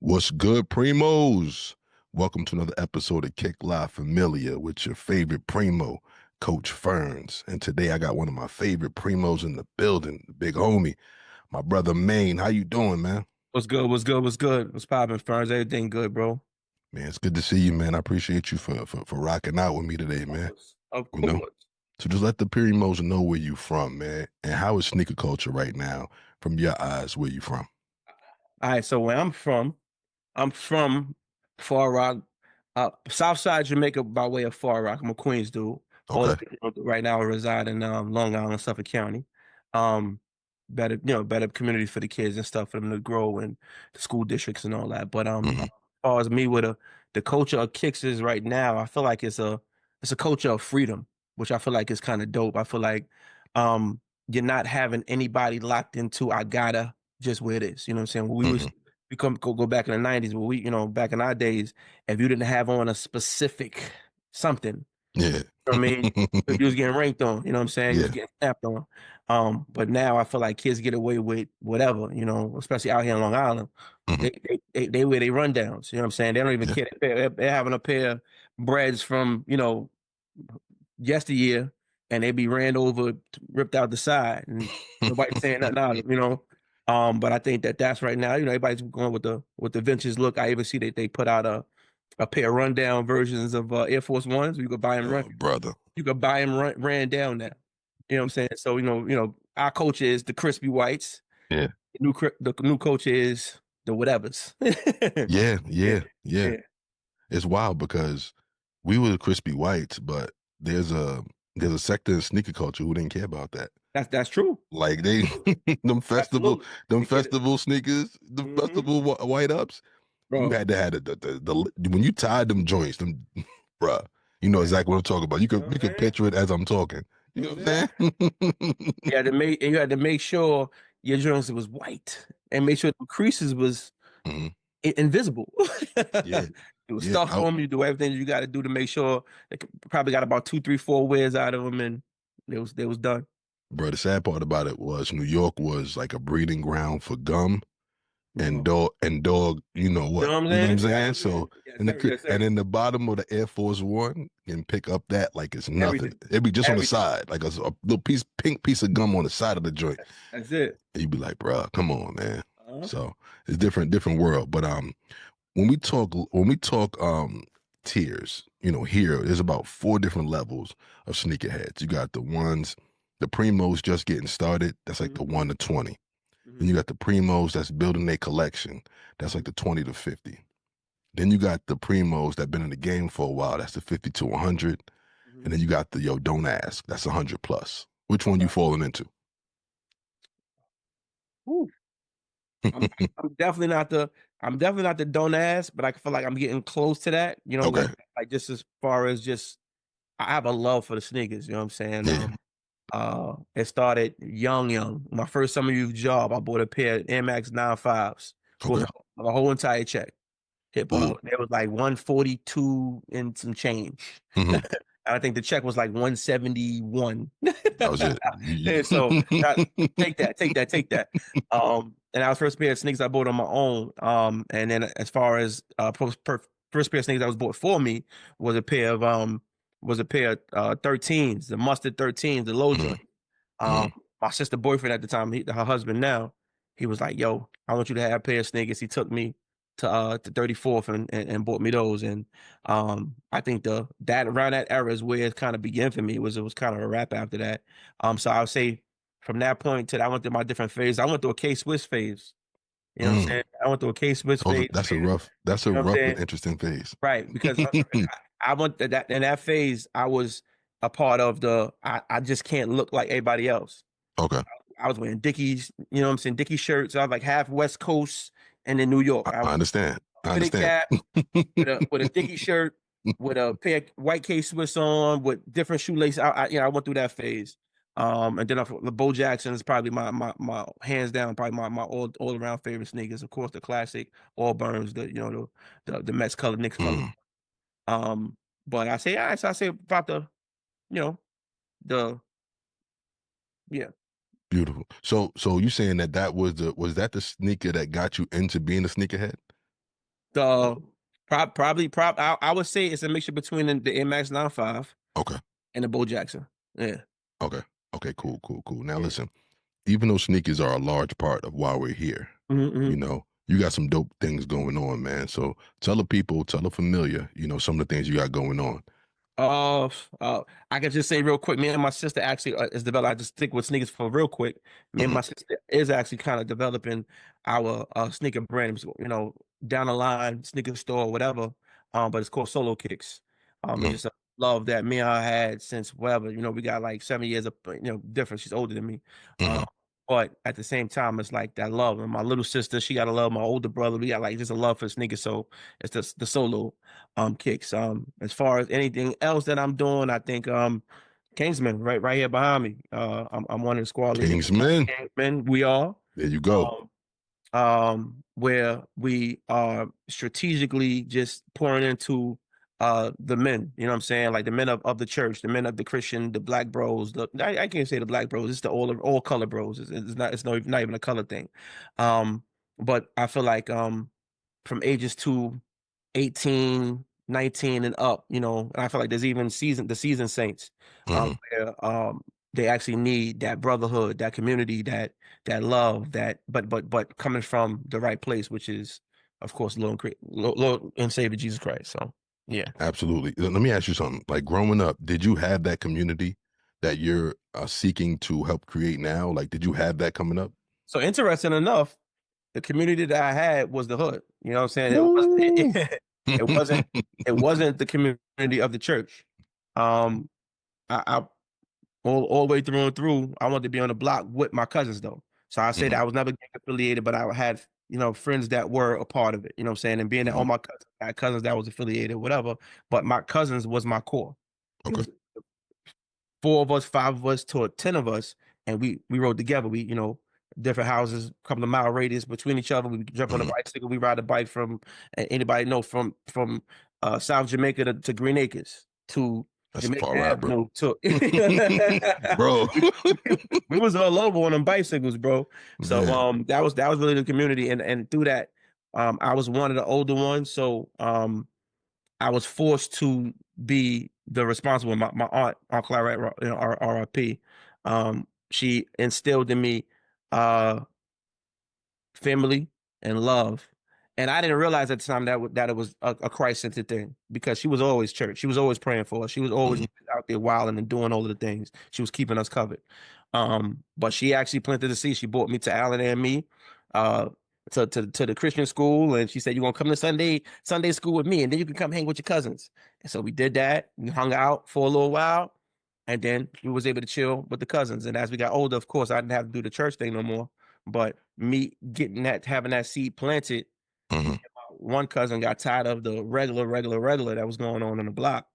What's good, primos? Welcome to another episode of Kick Live Familia with your favorite primo, Coach Fernz. And today I got one of my favorite primos in the building, the big homie, my brother Maine. How you doing, man? What's good? What's good? What's good? What's poppin', Fernz? Everything good, bro? Man, it's good to see you, man. I appreciate you for rocking out with me today, Of man. course. Of You know? course. So just let the primos know where you from, man. And how is sneaker culture right now from your eyes, where you from? All right, so where I'm from Far Rock, South Side Jamaica by way of Far Rock. I'm a Queens dude. All Okay. right now I reside in Long Island, Suffolk County. Um, better communities for the kids and stuff for them to grow and the school districts and all that. But Hmm. as far as me with the culture of kicks is right now, I feel like it's a culture of freedom, which I feel like is kind of dope. I feel like you're not having anybody locked into I gotta just where it is. You know what I'm saying? Hmm. We go back in the 90s where back in our days, if you didn't have on a specific something, Yeah. you know what I mean, you was getting ranked on, you know what I'm saying? You was Yeah. getting snapped on. But now I feel like kids get away with whatever, especially out here in Long Island. Hmm. They wear their rundowns, you know what I'm saying? They don't even Yeah. care. They're having a pair of breads from, yesteryear, and they be ran over, ripped out the side, and nobody saying nothing out of it, But I think that's right now. Everybody's going with the vintage look. I even see that they put out a pair of rundown versions of Air Force Ones. You could buy them Oh, brother. You could buy them ran down now. You know what I'm saying? So our coach is the crispy whites. Yeah. The new coach is the whatevers. Yeah, Yeah, yeah, yeah. yeah. It's wild because we were the crispy whites, but there's a sector in sneaker culture who didn't care about that. That's true. Like they them festival Absolutely. them They get it. festival sneakers, the Hmm. festival white ups. You Bro. had to have the when you tied them joints, them bruh. You know exactly what I'm talking about. You know what You I'm could saying? picture it as I'm talking. You You know know what what I'm saying? I'm saying? You had to make sure your joints was white and make sure the creases was Mhm. invisible. Yeah, It was yeah. stuff on them. You do everything you got to do to make sure they probably got about two, three, four wears out of them, and they was done. Bro, the sad part about it was New York was like a breeding ground for gum and Bro. dog, you know You what? know what I'm You know what I'm saying? saying? So Yes, and sir. Yes, sir. in the bottom of the Air Force One can pick up that like it's nothing. Everything. It'd be just on the Everything. side, like a little pink piece of gum on the side of the joint. That's it. And you'd be like, bro, come on, man. Uh-huh. So it's different world. But when we talk tiers, here there's about four different levels of sneakerheads. You got the primos just getting started. That's like the Hmm. 1 to 20. Then Hmm. you got the primos that's building their collection. That's like the 20 to 50. Then you got the primos that been in the game for a while. That's the 50 to 100. Hmm. And then you got the don't ask. That's 100 plus. Which one you Okay. falling into? Whew. I'm I'm definitely not the I'm definitely not the don't ask, but I feel like I'm getting close to that. Okay. Like just as far as just I have a love for the sneakers. You know what I'm saying? Yeah. It started young. My first summer youth job, I bought a pair of Air Max 95s for Okay. the whole entire check. Hip Ooh. hop. It was like 142 and some change. Hmm. I think the check was like 171. That was it. And so take that. And that was first pair of sneakers I bought on my own. And then as far as first pair of sneakers that was bought for me was a pair of 13s, the mustard 13s, the low Hmm. joint. Hmm. Um, my sister boyfriend at the time, her husband now, he was like, "Yo, I want you to have a pair of sneakers." He took me to 34th and bought me those. And I think that around that era is where it kind of began for me. It was kind of a wrap after that. So I would say from that point to that, I went through my different phases. I went through a K Swiss phase. You know what I'm Mm. saying? I went through a K Swiss phase. That's a You know what I'm rough and saying? interesting phase. Right, because I went to that in that phase. I was a part of I just can't look like everybody else. Okay. I was wearing Dickies, you know what I'm saying? Dickie shirts. I was like half West Coast and in New York. I I was understand. I fitted understand. cap with a Dickie shirt, with a pair of white K Swiss on, with different shoelaces. I went through that phase. And then the Bo Jackson is probably my hands down, probably my all around favorite sneakers. Of course, the classic All Burns, the Mets color, Knicks color. Mm. Um, but I say, all right, so I say about you know, the yeah. Beautiful. So you saying that was that the sneaker that got you into being a sneakerhead? The I would say it's a mixture between the Air Max 95 Okay. and the Bo Jackson. Yeah. Okay. Okay. Cool. Cool. Cool. Now Yeah. listen, even though sneakers are a large part of why we're here, Mm-hmm. you got some dope things going on, man. So tell the people, tell the familiar, some of the things you got going on. Uh, I can just say real quick, me and my sister actually is developing. I just stick with sneakers for real quick. Me and Hmm. my sister is actually kind of developing our sneaker brand. Down the line, sneaker store, whatever. But it's called Solo Kicks. It's Hmm. just a love that me and her had since whatever. We got like 7 years of difference. She's older than me. Hmm. But at the same time, it's like that love. And my little sister, she got a love. My older brother, we got like just a love for sneakers. So it's the solo kicks. As far as anything else that I'm doing, I think Kingsman right here behind me. I'm one of the squad leaders. Kingsman, Kingsman, we are. there you go. Um, where we are strategically just pouring into the men, you know what I'm saying? Like the men of the church, the men of the Christian, the black bros. I can't say the black bros, it's the all color bros. It's not even a color thing. But I feel like from ages to 18, 19 and up, and I feel like there's even the season saints, Hmm. where they actually need that brotherhood, that community, that love, but coming from the right place, which is of course Lord and Savior Jesus Christ. So yeah. Absolutely. Let me ask you something. Like growing up, did you have that community that you're seeking to help create now? Like, did you have that coming up? So interesting enough, the community that I had was the hood. You know what I'm saying? Woo! It wasn't it wasn't the community of the church. Um I all the way through and through, I wanted to be on the block with my cousins though. So I said Hmm. I was never gang affiliated, but I had, friends that were a part of it. You know what I'm saying? And being that all Hmm. my cousins I had cousins that was affiliated, whatever. But my cousins was my core. It Okay. was four of us, five of us, to 10 of us, and we rode together. We, different houses, a couple of mile radius between each other. We jump on a Hmm. bicycle, we ride a bike from anybody know from South Jamaica to Green Acres to That's a Jamaica far ride, bro. Avenue to Bro, we was all over on them bicycles, bro. So man. that was really the community, and through that, I was one of the older ones, so I was forced to be the responsible. My aunt Claret, RIP, she instilled in me uh family and love. And I didn't realize at the time that it was a Christ-centered thing, because she was always church. She was always praying for us. She was always Hmm. out there wilding and doing all of the things. She was keeping us covered. But she actually planted the seed. She brought me to Alan and me, uh, to the Christian school, and she said, "You're gonna come to Sunday school with me, and then you can come hang with your cousins." And so we did that. We hung out for a little while, and then we was able to chill with the cousins. And as we got older, of course, I didn't have to do the church thing no more. But me having that seed planted, Hmm. one cousin got tired of the regular that was going on the block.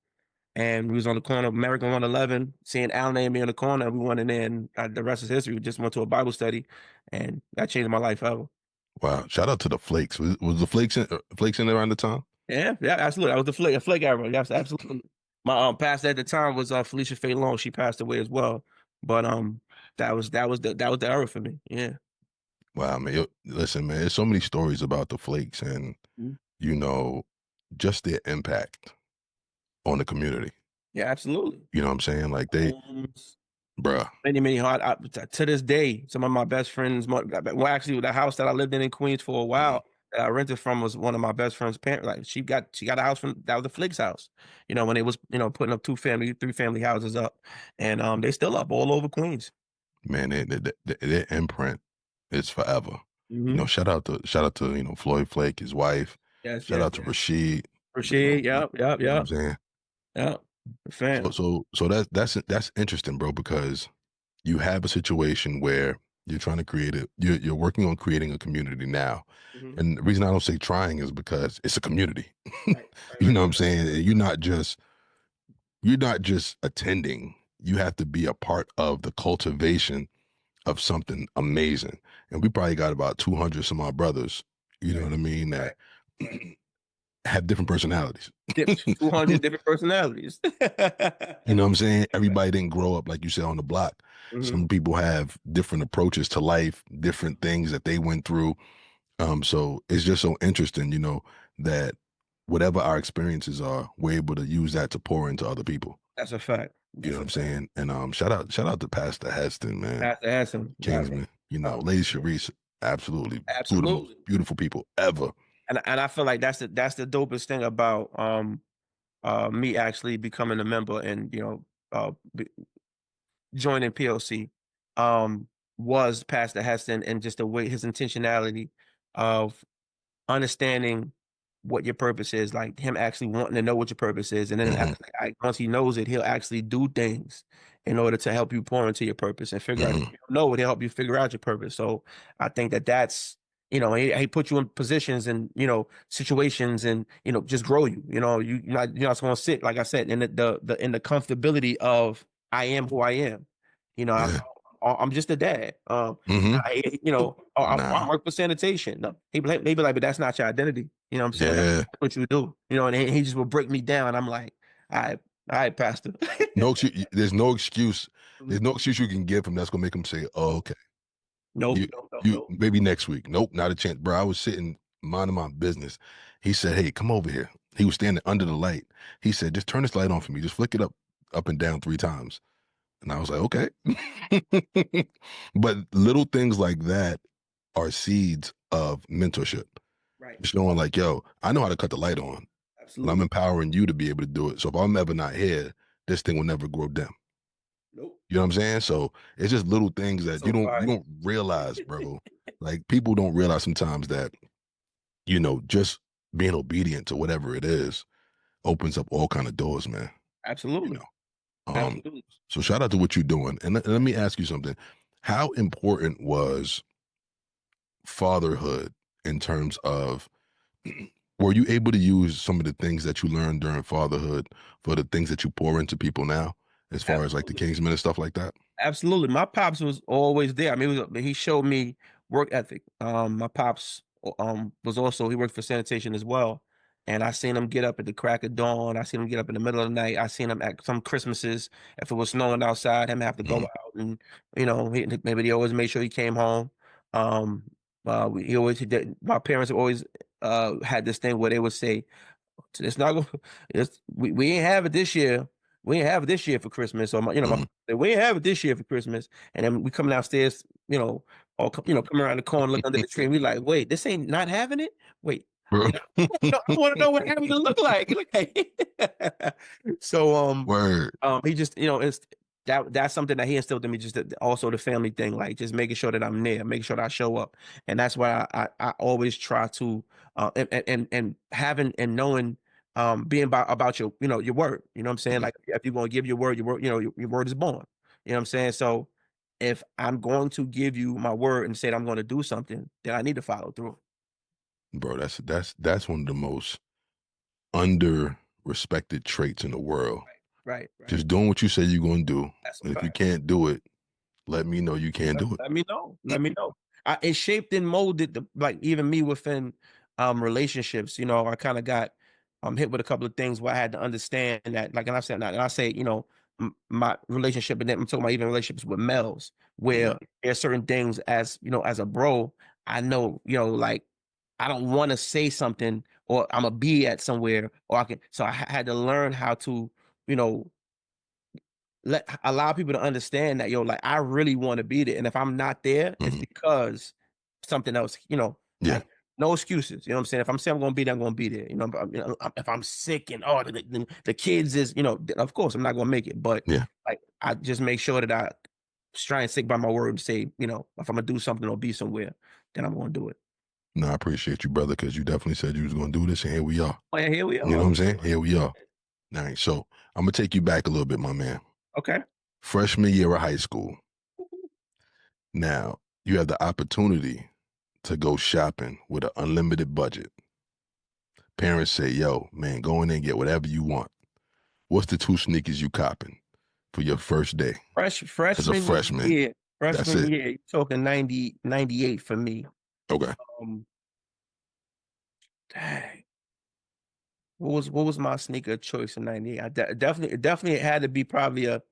And we was on the corner of American 111, seeing Alan and me on the corner. We went in there, and the rest is history. We just went to a Bible study, and that changed my life forever. Wow. Shout out to the Flakes. Was the Flakes in there around the time? Yeah, yeah, absolutely. That was the flake era. Yes, absolutely. My pastor at the time was Felicia Faye Long. She passed away as well. But that was the era for me. Yeah. Wow, man. Listen, man, there's so many stories about the Flakes and, Mhm. you know, just their impact on the community. Yeah, absolutely. You know what I'm saying? Like Homes, bruh. many hard. To this day, some of my best friends. Well, actually, the house that I lived in Queens for a Mhm. while that I rented from was one of my best friend's parents. Like she got a house from that was the Flick's house. When it was putting up 2 family, 3 family houses up, and they still up all over Queens. Man, their imprint is forever. Hmm. Shout out to, Floyd Flake, his wife. Yes, Shout yes, out to yes. Rashid, Rashid, yep, yep, you know what I'm yep, saying? yep. So Fam. so so that's interesting, bro, because you have a situation where you're trying to you're working on creating a community now. Hmm. And the reason I don't say trying is because it's a community. Right, right, You right, know what I'm right. saying? You're not just attending. You have to be a part of the cultivation of something amazing. And we probably got about 200 some odd brothers, you know Right, what I mean, right, that right. have different personalities. 200 different personalities. You know what I'm saying? Everybody didn't grow up, like you said, on the block. Hmm. Some people have different approaches to life, different things that they went through. So it's just so interesting, that whatever our experiences are, we're able to use that to pour into other people. That's a fact. You know That's what a I'm fact. saying? And shout out to Pastor Heston, man. Pastor Hanson, Kingsman, um, Lady Sharice, absolutely two of the most absolutely. beautiful people ever. And I feel like that's the dopest thing about me actually becoming a member and joining PLC um was Pastor Heston and just the way his intentionality of understanding what your purpose is, like him actually wanting to know what your purpose is, and then Hmm. once he knows it, he'll actually do things in order to help you pour into your purpose and figure out. If Hmm. you don't know it, he'll help you figure out your purpose. So I think that's he put you in positions and situations and just grow you. You're not going to sit, like I said, in the comfortability of I am who I am. You know, I, Yeah. I'm just a dad. Hmm. I Nah. work for sanitation. No, he be like, but that's not your identity. You know what I'm saying? That's Yeah. what you do. And he just will break me down. I'm like, all right, Pastor. No excuse. There's no excuse. There's no excuse you can give him that's gonna make him say, "Oh, okay." Nope, You nope, nope, you nope. maybe next week. Nope, not a chance, bro. I was sitting minding my business. He said, "Hey, come over here." He was standing under the light. He said, "Just turn this light on for me. Just flick it up and down 3 times." And I was like, "Okay." But little things like that are seeds of mentorship. Right. Showing like, yo, I know how to cut the light on, and I'm Absolutely. empowering you to be able to do it. So if I'm ever not here, this thing will never grow dim. Nope. You know what I'm saying? So it's just little things that you So don't you fire. don't realize, bro. Like people don't realize sometimes that, just being obedient to whatever it is opens up all kind of doors, man. You Absolutely. know. Um, Absolutely. so shout out to what you're doing. And let me ask you something. How important was fatherhood in terms of were you able to use some of the things that you learned during fatherhood for the things that you pour into people now, as far as like the Absolutely. Kingsmen and stuff like that? Absolutely. My pops was always there. I mean, he showed me work ethic. My pops was also, he worked for sanitation as well. And I seen him get up at the crack of dawn. I seen him get up in the middle of the night. I seen him at some Christmases, if it was snowing outside, him have to go Mhm. out and, maybe he always made sure he came home. Um, my parents always had this thing where they would say, it's not going. We ain't have it this year. We ain't have it this year for Christmas. Or Mhm. we ain't have it this year for Christmas. And then we coming downstairs, or come around the corner, look under the tree, and we like, wait, this ain't not having it. Wait, Bro. I want to know what having it look like. So Word. he just, it's that's something that he instilled in me. Just also the family thing, like just making sure that I'm there, making sure that I show up, and that's why I always try to and having and knowing being about your word. You know what I'm saying? Mhm. Like if you're going to give your word, your word is born. You know what I'm saying? So if I'm going to give you my word and say that I'm going to do something, then I need to follow through. Bro, that's one of the most under respected traits in the world. Right, right. Just doing what you say you're gonna do. That's a And if you fact. can't do it, let me know you can't do it. Let me know. Let me know. It shaped and molded like even me within relationships. I kind of got hit with a couple of things where I had to understand that, like, and I say, my relationship, and then I'm talking about even relationships with males, Mhm. where there's certain things as as a bro, I know, like I don't want to say something or I'm gonna be at somewhere or I can, so I had to learn how to, you know, allow people to understand that like I really want to be there, and if I'm not there, it's Mhm. because something else. Yeah. Like no excuses. You know what I'm saying? If I'm saying I'm going to be there, I'm going to be there. If I'm sick and the kids is of course I'm not going to make it, but Yeah. like I just make sure that I try and stick by my word and say if I'm gonna do something or be somewhere, then I'm going to do it. No, I appreciate you, brother, because you definitely said you was gonna do this, and here we are. Oh, yeah, here we You know what are. I'm saying? Here we are. All right. So I'm gonna take you back a little bit, my man. Okay. Freshman year of high school. Now you have the opportunity to go shopping with an unlimited budget. Parents say, yo, man, go in there and get whatever you want. What's the 2 sneakers you copping for your first day as a Freshman freshman? year, That's freshman it. year, you're talking 90, 98 for me. Okay. Um, dang. What was my sneaker choice in '98? Definitely it had to be probably a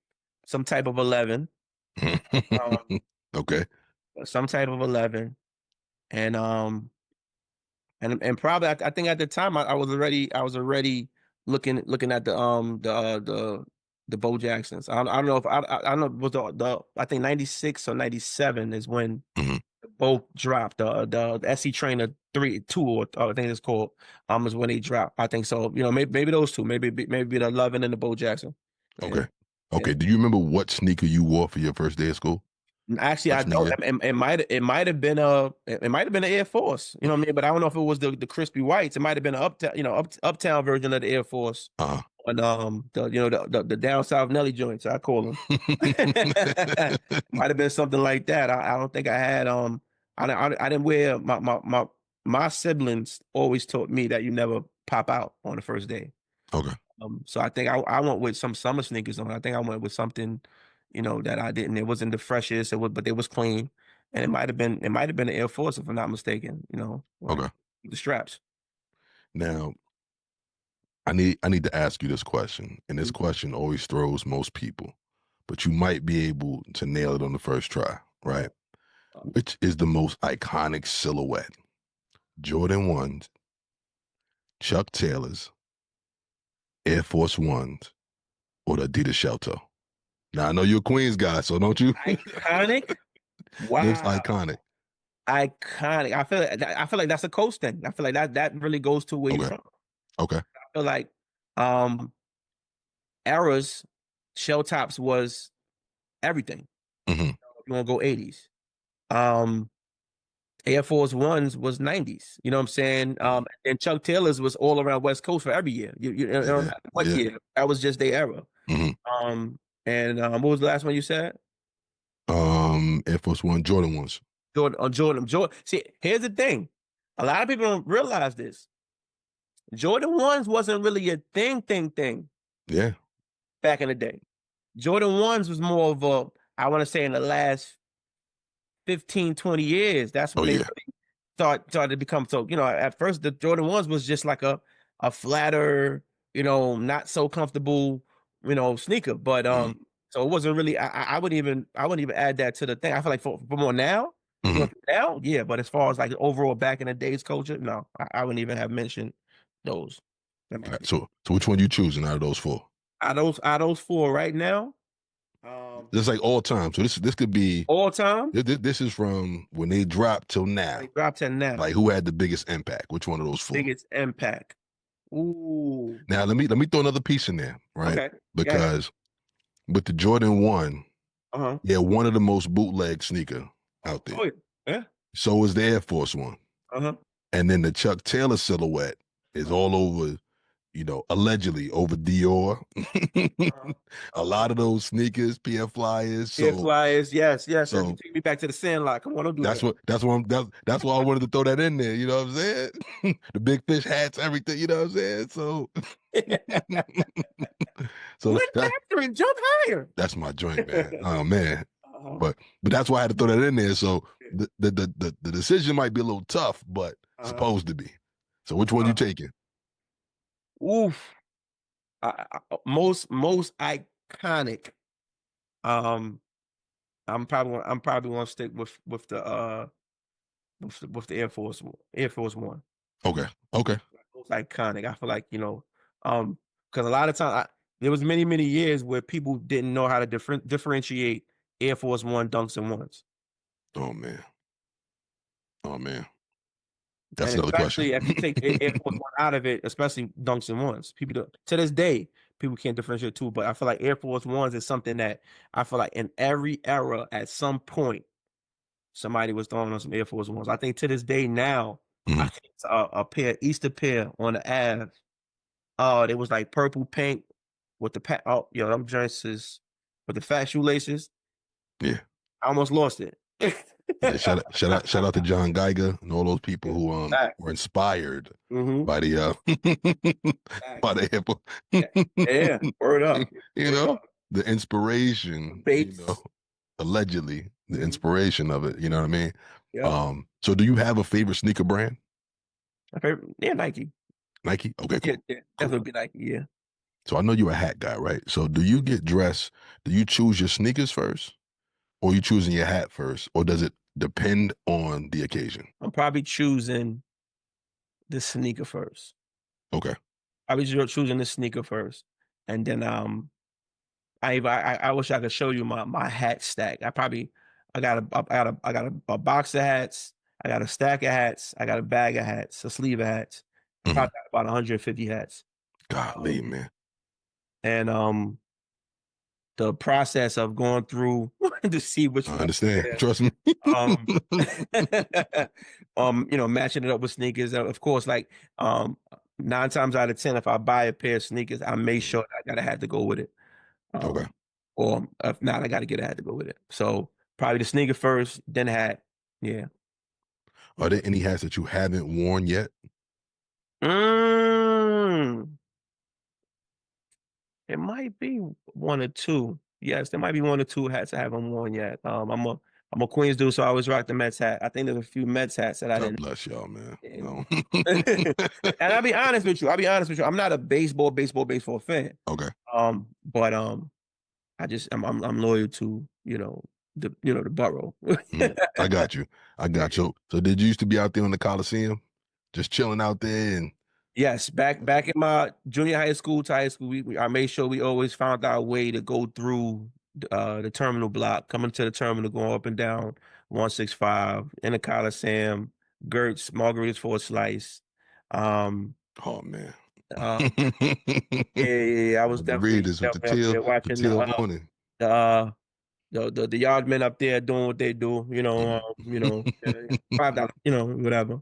some type of 11. Um, Okay. some type of 11. And and probably I think at the time I was already looking at the Bo Jacksons. I don't know if I don't know was the I think 96 or 97 is when Hmm. both dropped the SC Trainer 2 or I think it's called is when they dropped. I think so. You know, maybe those two, maybe the 11 and the Bo Jackson. Yeah. Okay. Yeah. Okay. Do you remember what sneaker you wore for your first day of school? Actually, What I don't. sneaker? It might have been it might have been an Air Force. You know what I mean? But I don't know if it was the crispy whites. It might have been an uptown, uptown version of the Air Force. Uh-huh. And the the down south Nelly joints, I call them. Might have been something like that. I don't think I had I didn't wear my siblings always taught me that you never pop out on the first day. Okay. So I think I went with some summer sneakers on. I think I went with something, that I didn't. It wasn't the freshest. But it was clean, and it might have been the Air Force if I'm not mistaken. Like Okay. the straps. Now, I need to ask you this question, and this Mhm. question always throws most people, but you might be able to nail it on the first try, right? Which is the most iconic silhouette? Jordan 1s, Chuck Taylors, Air Force Ones, or the Adidas Shell Toe? Now, I know you're a Queens guy, so don't you? Iconic. Most Wow. iconic. Iconic. I feel like that's a coast thing. I feel like that really goes to where you're Okay. from. Okay. I feel like um eras, shell tops was everything. Hmm. If you want to go 80s. Um Air Force Ones was 90s. You know what I'm saying? Yeah. And Chuck Taylor's was all around West Coast for every year. You don't Yeah. matter what Yeah. year. That was just their era. Hmm. And what was the last one you said? Air Force One, Jordan ones. Jordan. See, here's the thing. A lot of people don't realize this. Jordan ones wasn't really a thing Yeah. back in the day. Jordan ones was more of I want to say in the last 15, 20 years. That's Oh when they yeah. really started to become so, at first the Jordan ones was just like a flatter, not so comfortable, sneaker. But Hmm. so it wasn't really I wouldn't even add that to the thing. I feel like for more now, Hmm. now, yeah, but as far as like overall back in the days culture, no, I wouldn't even have mentioned those. In my All right. opinion. So which one you choosing out of those four? Out of those four right now, um Just like all time. So this could be all time, this is from when they dropped till they now. dropped 10 Like now. who had the biggest impact? Which one of those four? Biggest impact. Ooh. Now let me throw another piece in there, right? Okay. Go ahead. Because with the Jordan 1, Uh-huh. yeah, one of the most bootleg sneaker out there. Oh yeah. Yeah. So is the Air Force One. Uh-huh. And then the Chuck Taylor silhouette is Uh-huh. all over, allegedly over Dior. Uh-huh. A Uh-huh. lot of those sneakers, PF Flyers. Air So flyers, yes, yes. You so take me back to the sandlot. Come on, don't do that's that. what that's why I wanted to throw that in there. You know what I'm saying? The big fish hats, everything. You know what I'm saying? So so One that factor and jump higher. that's my joint, man. Oh man. Uh-huh. But that's why I had to throw that in there. So the decision might be a little tough, but Uh-huh. supposed to be. So which one you Uh-huh. taking? Oof. Most iconic. Um, I'm probably gonna stick with the Air Force One. Okay. Okay. Most iconic. I feel like because a lot of time there was many years where people didn't know how to differentiate Air Force One dunks and ones, Oh man. Oh man. That's and another question. especially if you take Air Force One out of it, especially dunks and ones, people to this day people can't differentiate too. But I feel like Air Force Ones is something that I feel like in every era at some point somebody was throwing on some Air Force Ones. I think to this day now, I Mhm. think it's a pair Easter pair on the Ave. Oh, it was like purple paint with the them joints is with the fat shoelaces. Yeah. I almost lost it. Yeah. Shout out to John Geiger and all those people who were Facts. inspired Mm-hmm. by the by Facts. the hip hop. Yeah. Yeah. Word up. You Word know, up. the inspiration, Bates. allegedly the Mm-hmm. inspiration of it, you know what I mean? Yep. So do you have a favorite sneaker brand? My favorite, yeah, Nike. Nike? Okay, Yeah, cool. yeah, Cool. definitely be Nike. Yeah. So I know you're a hat guy, right? So do you get dressed? Do you choose your sneakers first, or you choosing your hat first, or does it depend on the occasion? I'm probably choosing. the sneaker first. Okay. I was choosing the sneaker first, and then I wish I could show you my hat stack. I got a box of hats. I got a stack of hats. I got a bag of hats, a sleeve of hats. I Hmm. probably got about 150 hats. Golly, man. And the process of going through to see which I one understand. there. Trust me. Um, matching it up with sneakers. Of course, like 9 times out of 10, if I buy a pair of sneakers, I make Mhm. sure I gotta have to go with it. Okay. Or if not, I gotta get a hat to go with it. So probably the sneaker first, then hat. Yeah. Are there any hats that you haven't worn yet? Mm, it might be one or two. Yes, there might be one or two hats I haven't worn yet. I'm a Queens dude, so I always rock the Mets hat. I think there's a few Mets hats that I God didn't. bless y'all, man. No. And I'll be honest with you. I'll be honest with you. I'm not a baseball fan. Okay. But I'm loyal to the borough. Mm. I got you. I got you. So did you used to be out there in the Coliseum, just chilling out there and Yes, back in my junior high school to high school, I made sure we always found our way to go through the terminal block, coming to the terminal, going up and down 165 in the Coliseum, Gertz, margaritas for a slice. Um, oh man. uh, yeah, I was Margaritas with definitely up there the watching teal awning. the uh, the yard men up there doing what they do, $5, whatever.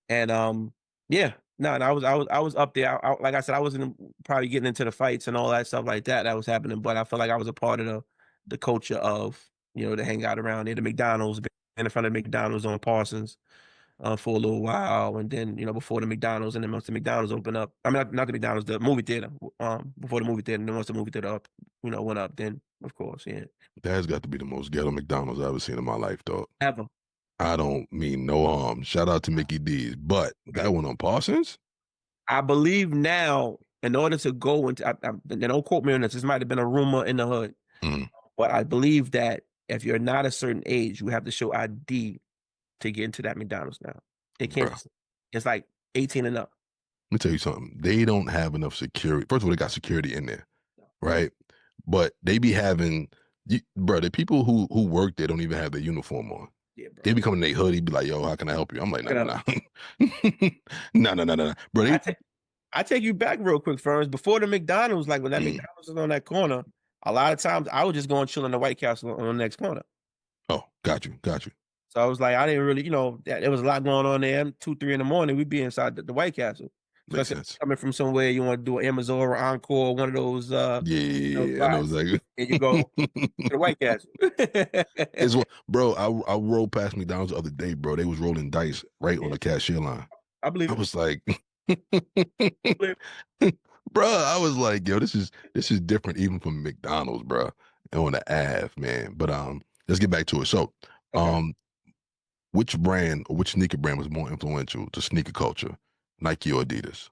And yeah, no, and I was up there. Like I said, I wasn't probably getting into the fights and all that stuff like that was happening, but I feel like I was a part of the culture of to hang out around there, the McDonald's, been in front of McDonald's on Parsons for a little while, and then before the McDonald's, and then once the McDonald's opened up, I mean not the McDonald's, the movie theater, before the movie theater, and then once the movie theater up, went up, then of course, yeah. That's got to be the most ghetto McDonald's I've ever seen in my life, dog. Ever. I don't mean no harm. Shout out to Mickey D's, but that one on Parsons? I believe now, in order to go into, don't quote me on this. This might have been a rumor in the hood, Mm, but I believe that if you're not a certain age, you have to show ID to get into that McDonald's now. They can't. bro. It's like 18 and up. Let me tell you something. They don't have enough security. First of all, they got security in there, right? But they be having, bro, the people who work there don't even have their uniform on. Yeah, They bro. be coming in their hoodie, be like, yo, how can I help you? I'm like, no, Look no, it up. no. No, no, no, no, no. Bro, I take I take you back real quick, Fernz. Before the McDonald's, like when that mm, McDonald's was on that corner, a lot of times I would just go and chill in the White Castle on the next corner. oh, got you, got you. So I was like, I didn't really, there was a lot going on there. 2, 3 in the morning, we'd be inside the White Castle. Makes Especially sense. coming from somewhere you want to do an Amazon or Encore, one of those Yeah, I know spots, exactly. and you go to the White Castle. It's what, bro. I rolled past McDonald's the other day, bro. They was rolling dice right on Yeah, the cashier line. I believe I it. was like, I believe it. bro. I was like, yo, this is different even from McDonald's, bro. On the Ave, man. But let's get back to it. So, Okay, um, which brand or which sneaker brand was more influential to sneaker culture, Nike or Adidas?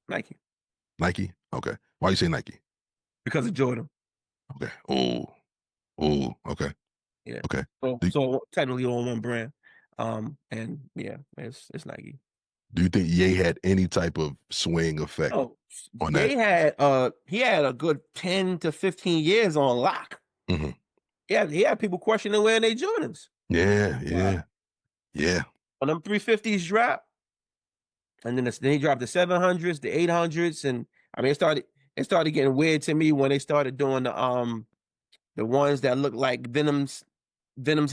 Nike, Nike. Okay. Why you say Nike? because of Jordan. Okay. Oh, oh. Okay. Yeah. Okay. So Do, so technically on one brand. And yeah, it's Nike. do you think Ye had any type of swing effect Oh, on Ye that? had he had a good 10 to 15 years on lock. Hmm. He had people questioning where they Jordans. Yeah. Wow. Yeah. Yeah. When them 350s dropped, and then he dropped the 700s, the 800s, and I mean it started getting weird to me when they started doing the ones that look like Venom's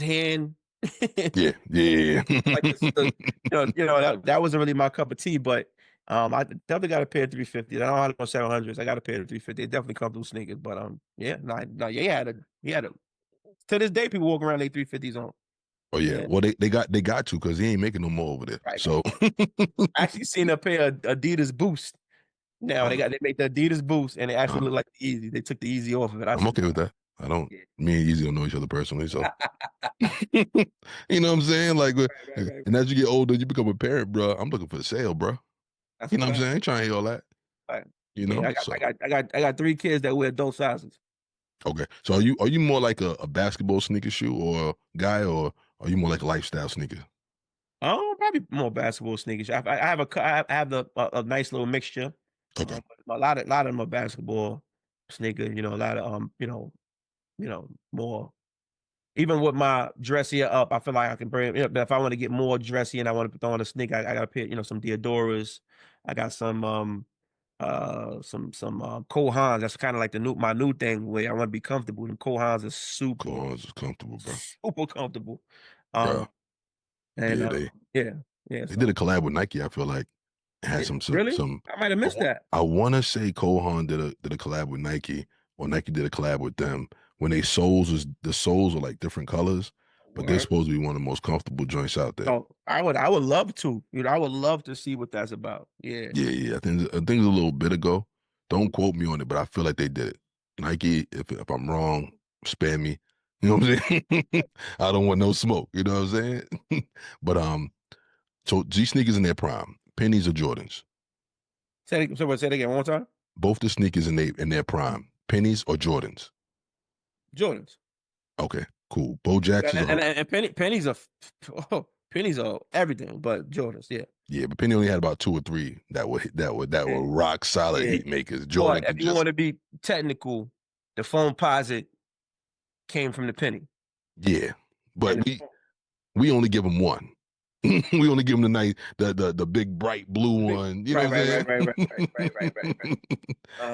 hand. Yeah. Yeah. Like this, that wasn't really my cup of tea, but I definitely got a pair of 350s. I don't have no 700s. I got a pair of 350. They definitely come through sneakers, but yeah, no, yeah, he had a. To this day, people walk around their 350s on. Oh yeah. Yeah, Well, they got to because he ain't making no more over there. right. So I actually seen a pair of Adidas Boost. Now I they know. make the Adidas Boost, and it I actually know. look like the Easy. They took the Easy off of it. I I'm said, okay with that. I don't. yeah. Me and Easy don't know each other personally, so you know what I'm saying. Like, Right. and as you get older, you become a parent, bro. I'm looking for the sale, bro. That's You a know what I'm fact. saying? I ain't trying to hear all that. Right. You Yeah, know. I got, I So got, I got, I got 3 kids that wear adult sizes. okay. So are you more like a basketball sneaker shoe or guy, or are you more like a lifestyle sneaker? Probably more basketball sneakers. I have I have a nice little mixture. Okay, A lot of them are basketball sneakers. A lot of more. Even with my dressier up, I feel like I can bring. But if I want to get more dressy and I want to throw on a sneaker, I got to put some Diodoras. I got some Kohans. That's kind of like the new my new thing where I want to be comfortable. And Kohans are super Cohen's is comfortable, bro. super comfortable. Bro, Um and yeah, they yeah, yeah. they did a So collab with Nike. I feel like it had yeah, some really, some. I might have missed that. I want to say Kohan did a collab with Nike, or Nike did a collab with them. When the soles are like different colors, but they're Word. supposed to be one of the most comfortable joints out there. So I would love to. I would love to see what that's about. Yeah. Yeah, yeah. I think it's a little bit ago. Don't quote me on it, but I feel like they did it. Nike, if I'm wrong, spare me. You know what I'm saying? I don't want no smoke. You know what I'm saying? But so G sneakers in their prime, pennies or Jordans. Say it again one more time. Both the sneakers in their prime, pennies or Jordans. Jordans. Okay, cool. Bo Jacksons And, are and, and pennies are pennies are everything, but Jordans, yeah. yeah, but Penny only had about two or three that were Yeah. rock solid Yeah. heat makers. Jordan But could if you just want to be technical, the foam posit came from the penny. yeah, but And we only give them one. We only give them the night the big bright the blue big one. You know right, what I'm right, saying? right, right, right, right.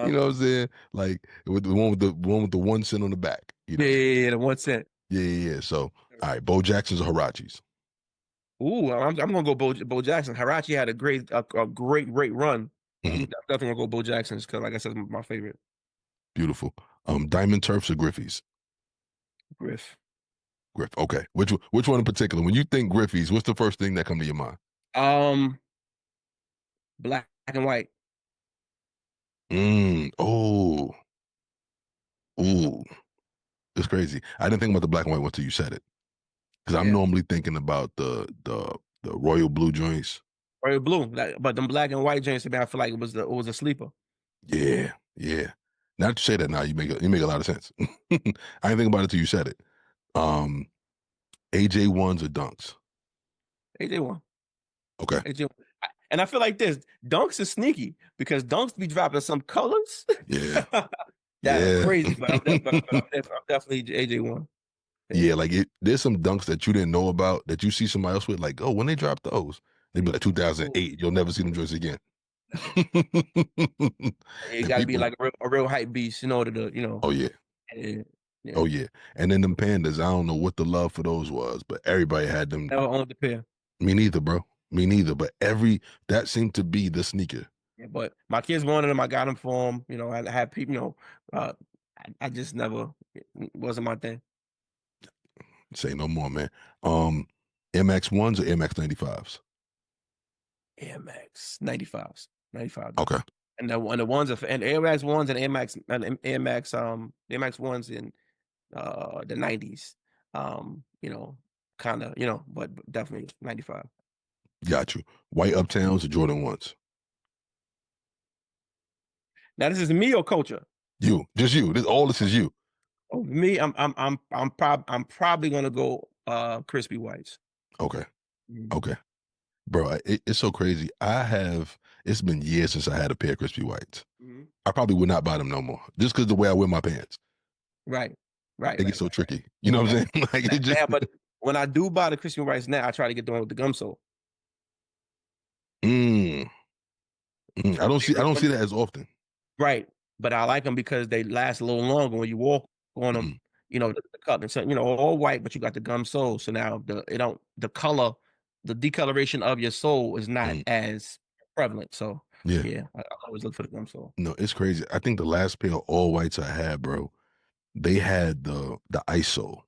You know what I'm saying? Like with the 1 cent on the back. You know Yeah, what I'm saying? yeah, yeah, the 1 cent. Yeah, yeah, yeah. So all right, Bo Jackson's or Harachis. Ooh, I'm gonna go Bo Jackson. Harachi had a great run. I'm Mhm. definitely gonna go Bo Jackson's because, like I said, my favorite. Beautiful. Diamond Turfs or Griffies? Griff. Griff. Okay. Which one in particular? When you think Griffies, what's the first thing that come to your mind? Um, Black and white. Oh, ooh. It's crazy. I didn't think about the black and white one until you said it. Because I'm Yeah, normally thinking about the royal blue joints. or blue. But them black and white joints, I feel like it was a sleeper. Yeah, yeah. Now that you say that now, you make a lot of sense. I didn't think about it till you said it. Um, AJ ones or dunks. AJ one. Okay. AJ one. And I feel like this Dunks is sneaky because Dunks be dropping some colors Yeah. that are Yeah. crazy. But I'm definitely AJ one. Yeah. Yeah, like there's some dunks that you didn't know about that you see somebody else with, like, oh, when they drop those, they be like Ooh, 2008. You'll never see them joints again. it And got to be people, like a real hype beast in order to, oh yeah, yeah, yeah. oh yeah. And then them pandas, I don't know what the love for those was, but everybody had them. Never owned the pair. Me neither, bro. Me neither. But that seemed to be the sneaker. Yeah, but my kids wanted them. I got them for them. I had people. I just never it wasn't my thing. Say no more, man. Um, MX ones or MX 95s? Air Max 95s, 95 Okay, definitely. And the ones and Air Max ones and Air Max ones in the 90s. Kind of, but definitely 95. got you. White Uptowns or Jordan ones? Now this is me or culture. You, just you. This is you. Oh, me, I'm probably gonna go crispy whites. Okay, Mhm. okay. Bro, it's so crazy. It's been years since I had a pair of crispy whites. Mhm. I probably would not buy them no more just because the way I wear my pants. Right, right, They get right, so right, tricky. You know what right. I'm saying? Like it just, Now, but when I do buy the crispy whites now, I try to get the one with the gum sole. mm, I don't see, I don't see that as often. Right, but I like them because they last a little longer when you walk on them. Mm, The cut and so all white, but you got the gum sole. So now the color, the decoloration of your sole is not mm. as prevalent. So Yeah. yeah, I always look for the gum sole. No, it's crazy. I think the last pair of all whites I had, bro, they had the ISO.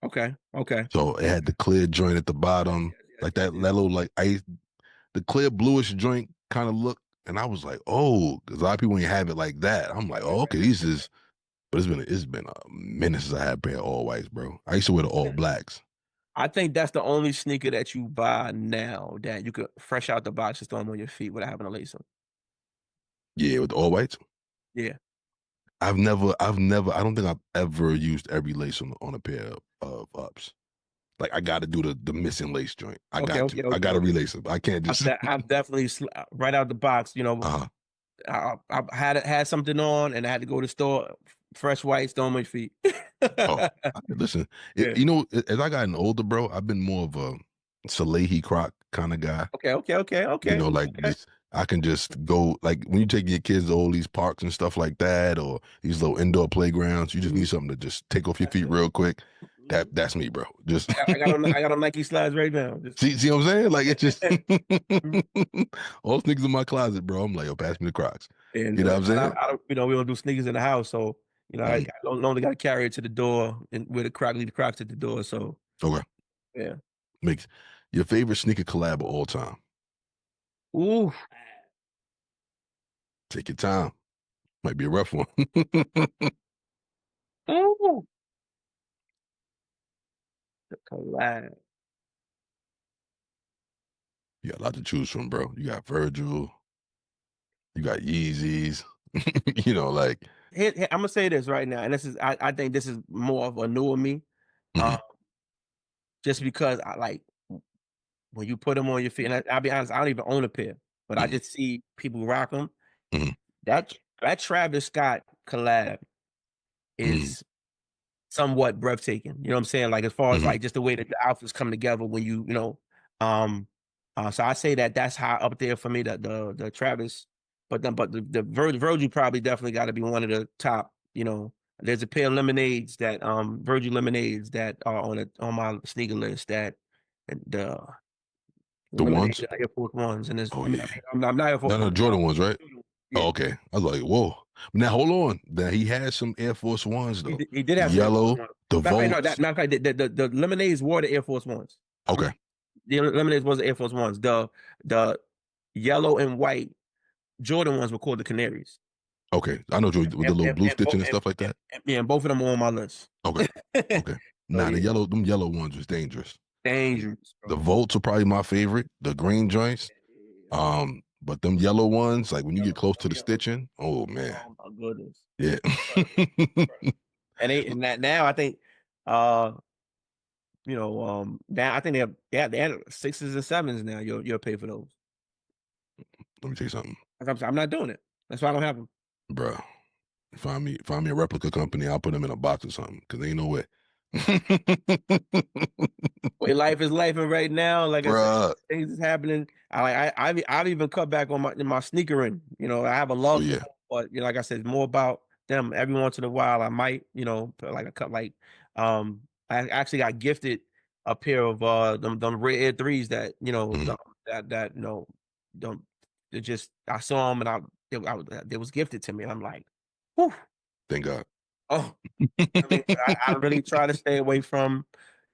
Okay, okay. So it had the clear joint at the Yes, bottom, yes, yes, like yes, that yes. little like ice, the clear bluish joint kind of look. And I was like, oh, because a lot of people when you have it like that, I'm like, Right, right, oh, right, okay, right, these right, is. But it's been a minute since I had a pair of all whites, bro. I used to wear the all right. blacks. I think that's the only sneaker that you buy now that you could fresh out the box just throw them on your feet without having to lace them. Yeah, with the all whites. Yeah. I've never, I don't think I've ever used every lace on a pair of ups. Like I got to do the missing lace joint. I Okay, got to. okay, I okay, got to okay. relace it. I can't just. I've definitely right out the box. uh I had something on and I had to go to the store, fresh whites, on my feet. Oh, listen. Yeah. As I gotten older, bro, I've been more of a Salehi Croc kind of guy. Okay, okay, okay, okay, Like okay. just I can just go like when you take your kids to all these parks and stuff like that, or these little indoor playgrounds, you just Mhm. need something to just take off your That's feet it. real quick. Mhm. That's me, bro. Just I got on Nike slides right now. Just see what I'm saying? Like it's just all sneakers in my closet, bro. I'm like, yo, pass me the Crocs. and You know what I'm saying? I don't, we don't do sneakers in the house, so I Mhm. don't only got to carry it to the door and with the croc leave the Crocs at the door. So Okay. yeah. Makes your favorite sneaker collab of all time. Ooh, Take your time. Might be a rough one. ooh, the collab. You got a lot to choose from, bro. You got Virgil, you got Yeezys, like I'm gonna say this right now, and this is I think this is more of a newer me. mhm, Um, just because I like when you put them on your feet, and I'll be honest, I don't even own a pair, but I mhm, just see people rock them. mhm, That Travis Scott collab mhm, is somewhat breathtaking. You know what I'm saying? Like as far as mhm, like just the way that the outfits come together when um so I say that that's high up there for me, the Travis, but the Virgil probably definitely got to be one of the top. There's a pair of lemonades that Virgil lemonades that are on my sneaker list that the the lemonade ones. the Air Force Ones and Oh yeah, I'm not Air Force. no, Jordan ones, right? Oh, Yeah, okay. I was like, whoa. Now hold on. Now he had some Air Force Ones though. he did The have some Air Force yellow, Ones. the Matter of fact, no, that Volts. matter of fact, the lemonades wore the Air Force Ones. I'm Okay, The lemonades was the Air Force Ones. The yellow and white Jordan ones were called the Canaries. okay. I know with the little blue stitching and stuff like that. Yeah, and both of them are on my list. Okay, okay. So Nah, yeah, them yellow ones was dangerous. dangerous, The bro. Volts are probably my favorite. The green joints. Yeah, But them yellow ones, like when you get yellow, close to the yellow. stitching, oh man, Oh my goodness. yeah. And that now I think uh now I think they have sixes and sevens now. You'll pay for those. Let me tell you something, I'm not doing it. That's why I don't have them. bro. Find me a replica company. I'll put them in a box or something because ain't no way, Way life is life, and right now, like I said, bruh. things is happening. I've even cut back on my sneakering. I have a Oh love for yeah. them, but like I said, it's more about them. Every once in a while, I might, put like a cut like I actually got gifted a pair of them red Air threes that Mhm. that don't they just I saw them and they was gifted to me, and I'm like, whew, Thank God. oh. I mean, but I really try to stay away from,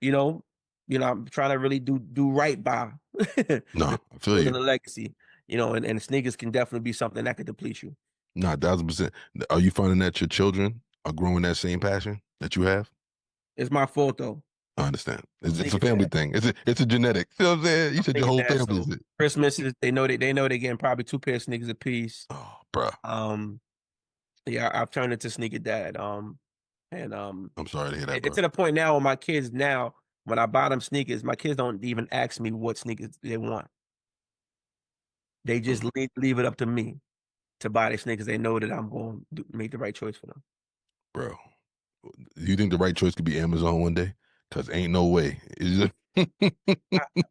you know, I'm trying to really do right by Nah, I feel building you. a legacy, and sneakers can definitely be something that could deplete you. Nah, 1,000%. Are you finding that your children are growing that same passion that you have? It's my fault though. I understand. I'm It's a sneaker family dad. thing. It's a genetic. You know what I'm saying? You I'm said your sneaker whole dad. family is So it. Christmas is they know they're getting probably two pair of sneakers apiece. Oh, bro. Um, yeah, I've turned into sneaker dad. And I'm sorry to hear that, it's bro. to the point now where my kids now when I buy them sneakers, my kids don't even ask me what sneakers they want. They just Mm, leave it up to me to buy their sneakers. They know that I'm going to make the right choice for them. bro. You think the right choice could be Amazon one day? Cause ain't no way. Is it?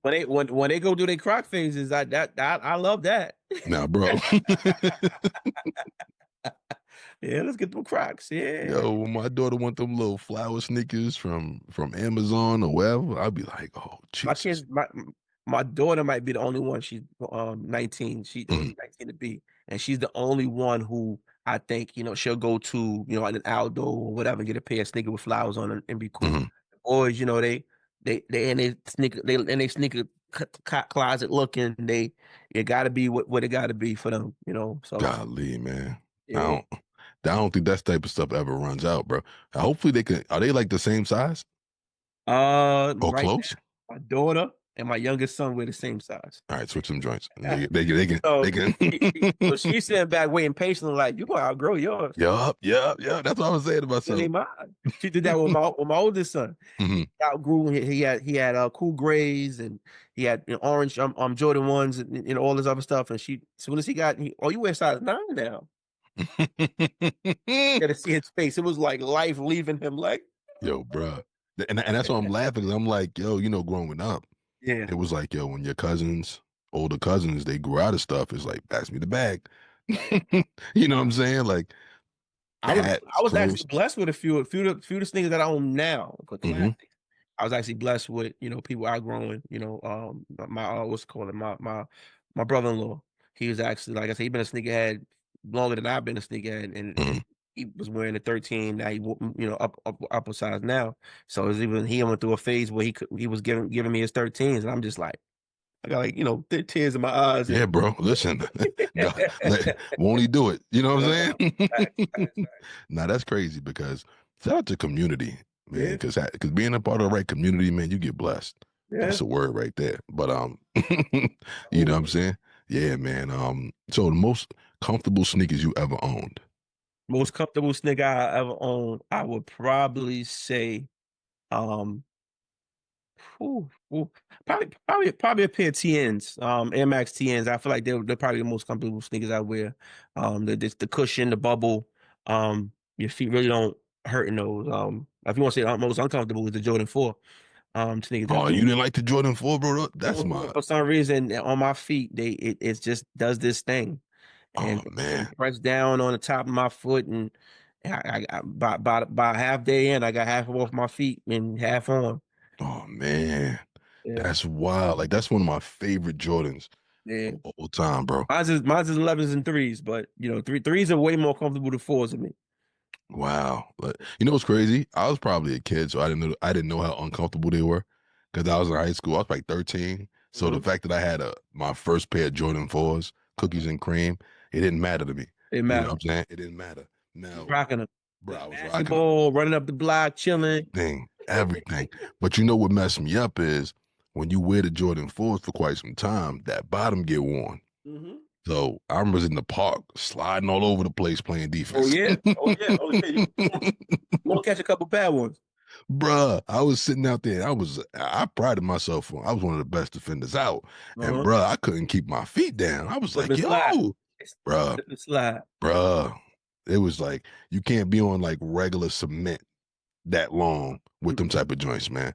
When they go do their croc phases, I love that. Nah, bro. Yeah, let's get them crocs. Yeah, Yo, when my daughter want them little flower sneakers from Amazon or wherever, I'll be like, oh my Jesus. kids, my daughter might be the only one. She's 19. Mhm, She's 19 to be, and she's the only one who I think she'll go to like an outdoor or whatever, get a pair of sneakers with flowers on them and be cool. mhm. Boys, they in their sneaker closet looking. It got to be what it got to be for them. So Golly, man. I yeah. don't I don't think that type of stuff ever runs out, bro. Hopefully they can are they like the same size or Right close? now, my daughter. and my youngest son wear the same size. All right, switch some joints. They So can. so she's sitting back waiting patiently, like, you gonna outgrow yours. Yup. That's what I was saying to It myself. ain't mine. She did that with my oldest son. Hmm. Outgrew. He had cool grays, and he had, orange Jordan ones, and all this other stuff. And she, as soon as he got, oh, you wear size 9 now. You got to see his face. It was like life leaving him. Like, Yo, bruh. And that's why I'm laughing. 'Cause I'm like, yo, growing up, yeah, it was like, yo, when your older cousins, they grew out of stuff, it's like, pass me the bag. right. You know what I'm saying? Like I was hats, I was actually clothes. blessed with a few of the sneakers that I own now. The Hmm. classics. I was actually blessed with, people outgrowing. My what's it called, my brother-in-law. He was actually, like I said, he been a sneakerhead longer than I've been a sneakerhead, and Hmm. he was wearing a 13. Now upper size now. So it was, even he went through a phase where he was giving me his 13s, and I'm just like, I got, like, tears in my eyes, Yeah, and bro. Listen, God, won't he do it? You know what I'm uh, saying? facts, facts, facts. Now that's crazy because shout out to community, man. Yeah, Because being a part of the right community, man, you get blessed. yeah. That's a word right there. But you know what I'm Always. saying? Yeah, man. So the most comfortable sneakers you ever owned? Most comfortable sneaker I ever owned, I would probably say, um, whew, whew, probably a pair of TNs, Air Max TNs. I feel like they're probably the most comfortable sneakers I wear. The cushion, the bubble, your feet really don't hurt in those. If you want to say most uncomfortable, is the Jordan 4 sneakers. Oh, you didn't like the Jordan 4, bro? That's Jordan 4, my for some reason, on my feet, it just does this thing, and oh man. press down on the top of my foot, and by half day in, I got half off my feet and half on. Oh man. Yeah, That's wild. Like that's one of my favorite Jordans yeah. of all time, bro. Mine's is 11s and threes, but threes are way more comfortable than fours than me. Wow. You know what's crazy? I was probably a kid, so I didn't know how uncomfortable they were. Because I was in high school. I was like 13. So the Hmm. fact that I had my first pair of Jordan 4s, cookies and cream, it didn't matter to me. It You know what matter. I'm saying? It didn't matter. You Now, rocking them, bro, I playing was rocking them. basketball, running up the block, chilling. Everything. But you know what messed me up is when you wear the Jordan 4s for quite some time, that bottom get worn. Hmm. So I was in the park sliding all over the place playing Oh defense. yeah, oh yeah, oh yeah. You want to catch a couple bad ones. Bruh, I was sitting out there. I prided myself on. I was one of the best defenders out, and Uh-huh. bruh, I couldn't keep my feet down. I was Slip like, and slide. yo, It's bruh, slip and slide. bruh. It was like you can't be on like regular cement that long with them Mm-mm. type of joints, man.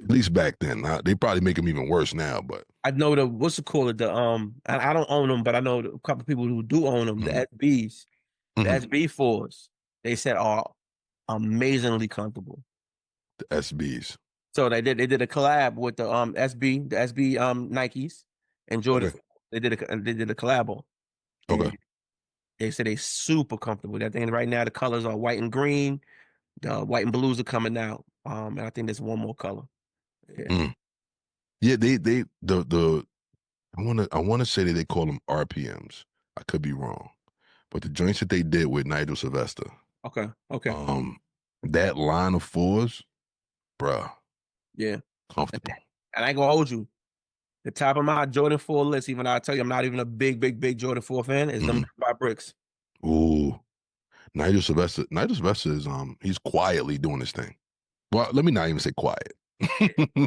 At least back then. Now, they probably make them even worse now, but I know what's it called, I don't own them, but I know a couple people who do own them. The mhm, SBs, the mhm, SB4s, they said are amazingly comfortable. the SBs. So they did a collab with the SB Nikes and Jordan. Okay, They did a collab on, okay. and they said they super comfortable. That thing right now, the colors are white and green. The white and blues are coming out. And I think there's one more color. Yeah. Mm. Yeah, the I wanna say that they call them RPMs. I could be wrong. But the joints that they did with Nigel Sylvester, Okay. Okay. um, that line of 4s, bruh, Yeah. comfortable. And I ain't gonna hold you. The top of my Jordan 4 list, even though I tell you I'm not even a big Jordan 4 fan, is them Mhm. by bricks. Ooh, Nigel Sylvester is he's quietly doing his thing. Well, let me not even say quiet.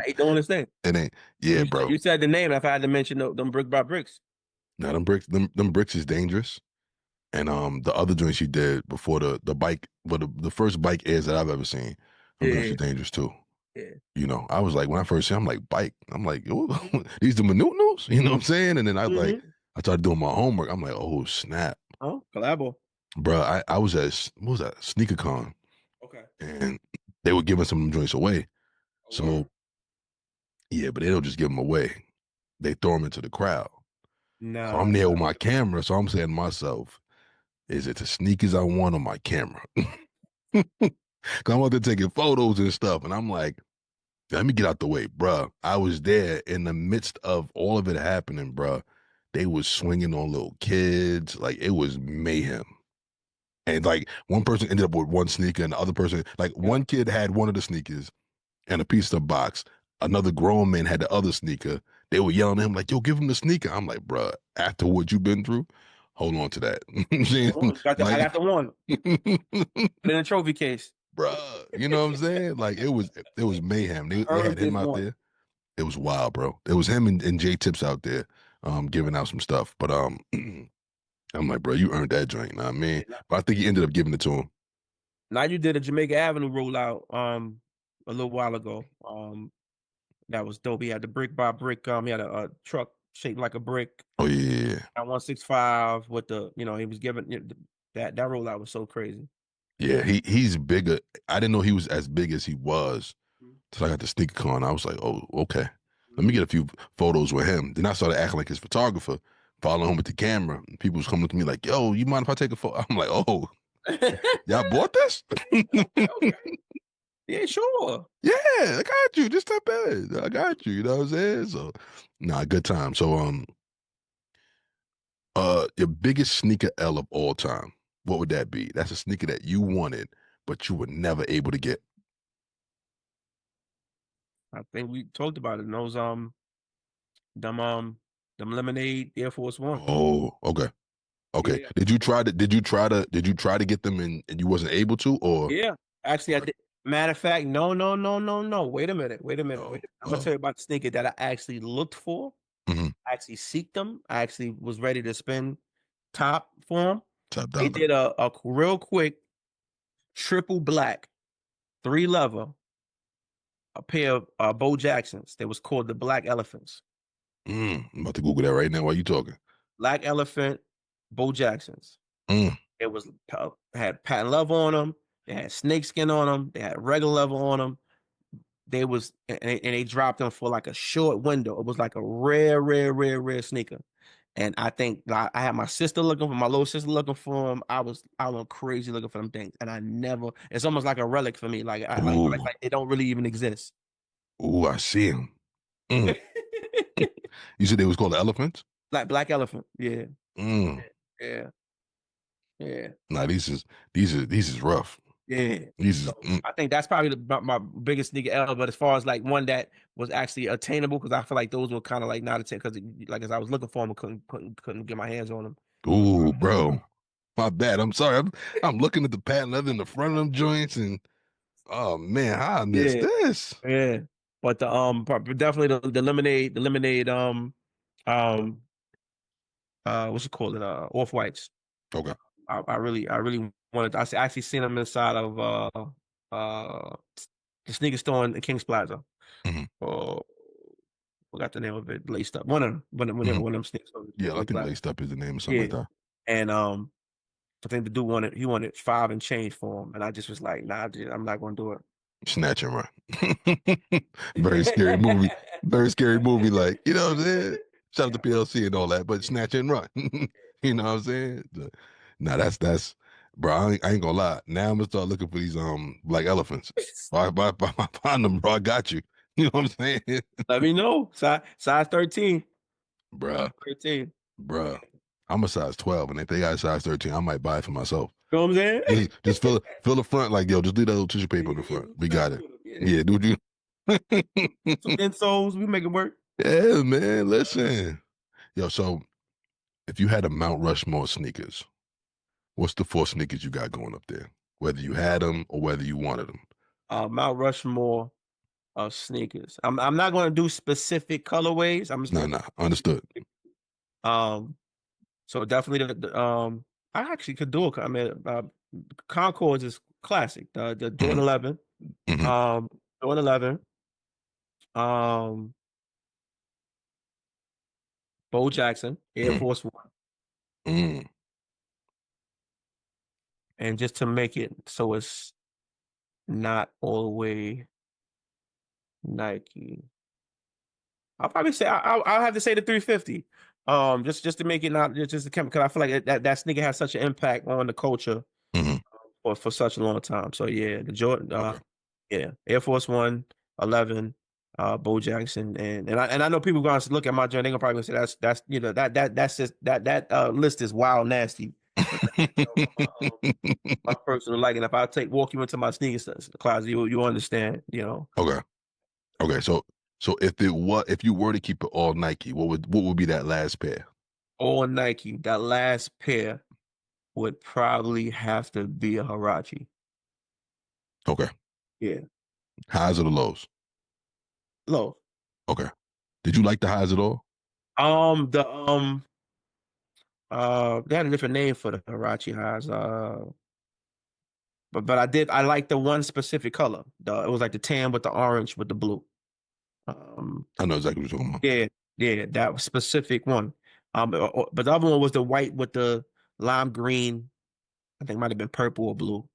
They doing this thing. It ain't. Yeah, You bro. said the name. If I had to mention them brick by bricks. Now them bricks is dangerous. And the other joints he did before the bike, but the first bike airs that I've ever seen, them joints Yeah, is dangerous too. yeah. I was like, when I first seen, I'm like, bike. I'm like, yo, these the Minutos, you know what I'm saying? And then Mm-hmm. I started doing my homework. I'm like, oh snap, Oh, collabo. bro. I was at what was that SneakerCon, Okay. and they were giving some of them joints away. A So word. yeah, but they don't just give them away. They throw them into the crowd. So Nah. I'm there with my camera. So I'm saying to myself, is it the sneakers I want on my camera? Cause I'm out there taking photos and stuff. And I'm like, let me get out the way, bruh. I was there in the midst of all of it happening, bruh. They was swinging on little kids. Like it was mayhem. And like one person ended up with one sneaker and the other person, like Yeah. one kid had one of the sneakers and a piece of the box. another grown man had the other sneaker. They were yelling at him like, "Yo, give him the sneaker." I'm like, "Bruh, after what you've been through, hold on to that." I'm saying? Hold on, I Like, got the one. Put it in a trophy case. bruh, you know what I'm saying? Like it was mayhem. They had Earned him this out one. there. It was wild, bro. It was him and J Tips out there, giving out some stuff. But I'm like, bro, you earned that joint, nah, man. But I think he ended up giving it to him. Now you did a Jamaica Avenue rollout a little while ago. That was dope. He had the brick by brick. He had a truck shaped like a brick Oh yeah, at 165 with the, he was giving that rollout was so crazy. yeah. He's bigger. I didn't know he was as big as he was. So I got the sneaker con. I was like, oh, okay. Let me Mhm. get a few photos with him. Then I started acting like his photographer, following him with the camera. People was coming up to me like, yo, you mind if I take a photo? I'm like, oh, y'all bought this? Okay, okay. Yeah, sure. Yeah, I got you. Just step in. I got you. You know what I'm saying? So, nah, good time. So, your biggest sneaker L of all time, what would that be? That's a sneaker that you wanted, but you were never able to get. I think we talked about it. And those them them lemonade Air Force One. Oh, okay. Okay. Yeah. Did you try to get them and you wasn't able to, or Yeah. Actually, I okay. did. Matter of fact, no, no, no, no, no. Wait a minute. Wait a minute. Oh, I'm gonna oh. tell you about the sneaker that I actually looked for. Hmm. I actually seeked them. I actually was ready to spend top for them. Top They dollar. did a real quick triple black, three level, a pair of Bo Jacksons. They was called the Black Elephants. I'm about to Google that right now while you talking. Black Elephant, Bo Jacksons. Mm. It was had patent leather on them. They had snakeskin on them. They had regular leather on them. They was and they dropped them for like a short window. It was like a rare, rare, rare, rare sneaker. And I think I had my sister looking for my little sister looking for them. I went crazy looking for them things, and I never. It's almost like a relic for me. Like I Ooh, like they don't really even exist. ooh, I see him. Mm. You said they was called the elephants? Like Black Elephant. Yeah, Mm. yeah, yeah, Nah, these is rough. yeah. These is So I think that's probably my biggest sneaker ever. But as far as like one that was actually attainable, because I feel like those were kind of like not attainable. Because like as I was looking for them, I couldn't get my hands on them. ooh, bro. My bad. I'm sorry. I'm looking at the patent leather in the front of them joints, and oh man, how I missed Yeah, this? yeah. But definitely the lemonade what's it called, it off whites. Okay. I really wanted. Actually seen them inside of uh the sneaker store in Kings Plaza. Hmm. Oh, forgot the name of it. Laced up. One of them. Hmm. One of them sneaker stores in Yeah, I Kings think Plaza. laced up is the name or something Yeah, like that. and I think the dude wanted he wanted five and change for him, and I just was like, nah, I'm not gonna do Snatch and run. Very scary movie. it. Very scary movie. Like, you know what I'm saying? Shout out to PLC and all that, but snatch and run. You know what I'm saying? Nah, that's bro. I ain't gonna lie. Now I'm gonna start looking for these black elephants. If I find them, bro, I got you. You know what I'm saying? Let me know. Size 13. Bruh, 13. bruh. I'm a size 12, and if they got a size 13, I might buy it for myself. You know what I'm saying? Just fill the front like, yo, just leave that little tissue paper Yeah, on the yeah, front. do We got something it. with 'em. Yeah. Yeah, dude, you. Some insoles, we make it work. Yeah, man. Listen, yo. So if you had a Mount Rushmore sneakers, what's the four sneakers you got going up there? Whether you had them or whether you wanted them. Mount Rushmore of sneakers. I'm not gonna do specific colorways. I'm just Nah, gonna nah. Understood. um so definitely I actually could do it. I mean Concords is classic. The Jordan Hmm. 11. Hmm. Um Jordan 11. Um Bo Jackson, Air Hmm. Force One. Hmm. And just to make it so it's not all the way Nike. I'll probably say I'll have to say the 350. Just to make it not just because I feel like that sneaker has such an impact on the culture Hmm. for such a long time. So yeah, the Jordan, Okay. yeah, Air Force One, 11, Bo Jackson, and I know people going to look at my joint. They're gonna probably say that's that's just that list is wild nasty. But that's my personal liking. If I walk you into my sneakers closet, you understand. Okay. Okay. So So if you were to keep it all Nike, what would be that last pair? All Nike. That last pair would probably have to be a Hirachi. Okay. Yeah. Highs or the lows? Low. Okay. Did you like the highs at all? The they had a different name for the Hirachi highs. But I like the one specific color. It was like the tan with the orange with the blue. Um, I know exactly what you're talking about. yeah, yeah, that specific one. But the other one was the white with the lime green. I think it might have been purple or blue.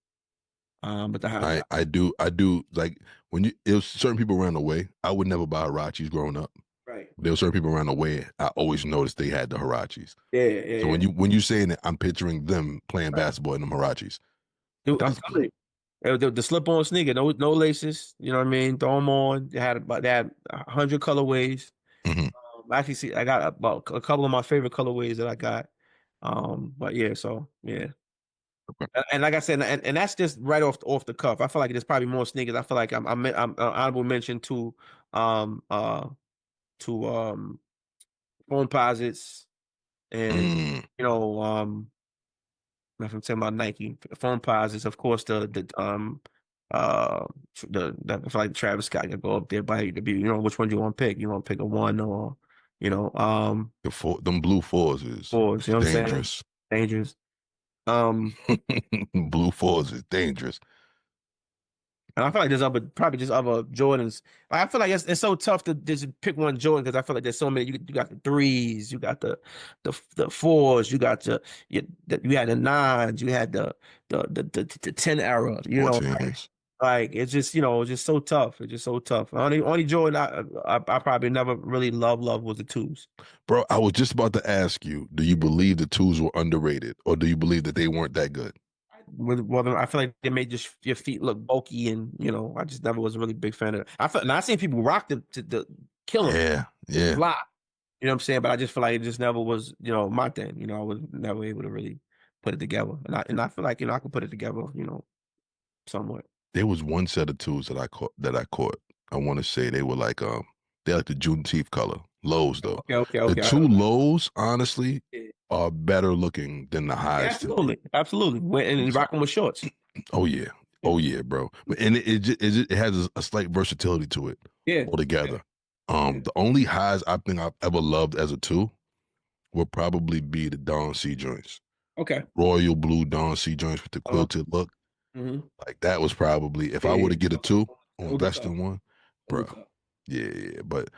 But the high, I do like when you it was certain people ran away. I would never buy Hirachis growing up. right. There were certain people ran away. I always noticed they had the Hirachis. Yeah, yeah, So yeah. when you saying it, I'm picturing them playing Right. basketball in the Hirachis. Dude, I'm That's telling dope. you. The slip-on sneaker, no laces. You know what I mean? Throw them on. They had 100 colorways. Hmm. I actually see I got about a couple of my favorite colorways that I got. But yeah, so yeah. Okay. And like I said, and that's just right off the cuff. I feel like there's probably more sneakers. I feel like I'm honorable mention um uh to phone posits and Mm. you know if I'm talking about Nike phone posits, of course uh I feel like Travis Scott can go up there by to be which one do you want to pick? You want to pick a one or you know um Them blue fours is fours, you know what I'm saying? dangerous. Dangerous. Um Blue fours is dangerous. And I feel like there's probably just other Jordans. I feel like it's so tough to just pick one Jordan because I feel like there's so many. You got the threes, you got the fours, you had the nines, you had the 10 era. 14s. Like it's just it's just so tough. It's just so tough. Only Jordan I probably never really love was the twos. Bro, I was just about to ask you, do you believe the twos were underrated or do you believe that they weren't that good? Well, I feel like they made just your feet look bulky, and I just never was a really big fan of it. And I seen people rock them to kill them, Yeah, yeah. fly. You know what I'm saying? But I just feel like it just never was, my thing. I was never able to really put it together, and I feel like I could put it together, somewhat. There was one set of twos that I caught. I want to say they were like they're like the Juneteenth color. Lows though. Okay, okay, The okay. two lows, honestly, Yeah, are better looking than the yeah, highs to me. absolutely, absolutely. And So, rocking with shorts. oh yeah. Yeah, Oh yeah, bro. And it has a slight versatility to it yeah, altogether. yeah. The only highs I think I've ever loved as a two would probably be the Dawn C joints. Okay. Royal blue Dawn C joints with the Uh, quilted look. mm-hmm. Like that was probably if I were Yeah, to get a two that on would be best tough. in one, That would bro. be tough. Yeah, yeah. But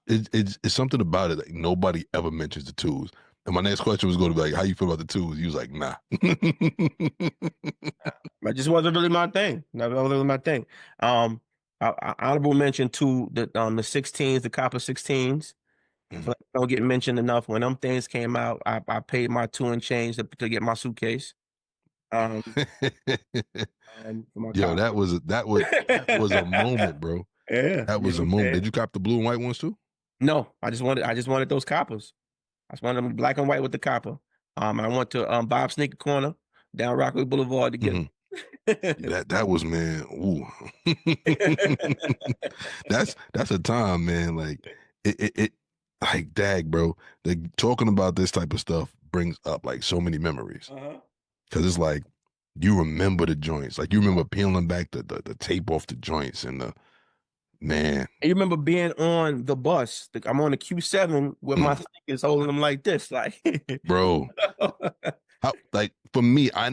it's something about it. Like nobody ever mentions the twos. And my next question was going to be like, "How you feel about the twos?" He was like, "Nah." But just wasn't really my thing. Never wasn't really my thing. Honorable mention to the 16s, the copper 16s. I feel Mhm. like they don't get mentioned enough. When them things came out, I paid my two and change to get my suitcase. Um, for my Yo, copper. that was a moment, bro. Yeah, That you know was what a I'm moment. Did saying? you cop the blue and white ones too? No, I just wanted those coppers. I just wanted them black and white with the copper. And I went to Bob's Sneaker Corner down Rockaway Boulevard to get Hmm. Yeah, that was man. Ooh, that's a time, man. Like it like dag, bro. Like talking about this type of stuff brings up like so many memories Uh-huh. because it's like you remember the joints, like you remember peeling back the tape off the joints and the man, And you remember being on the bus? Like, I'm on the Q7 with my mm, sneakers holding them like this, like. bro. How like for me, I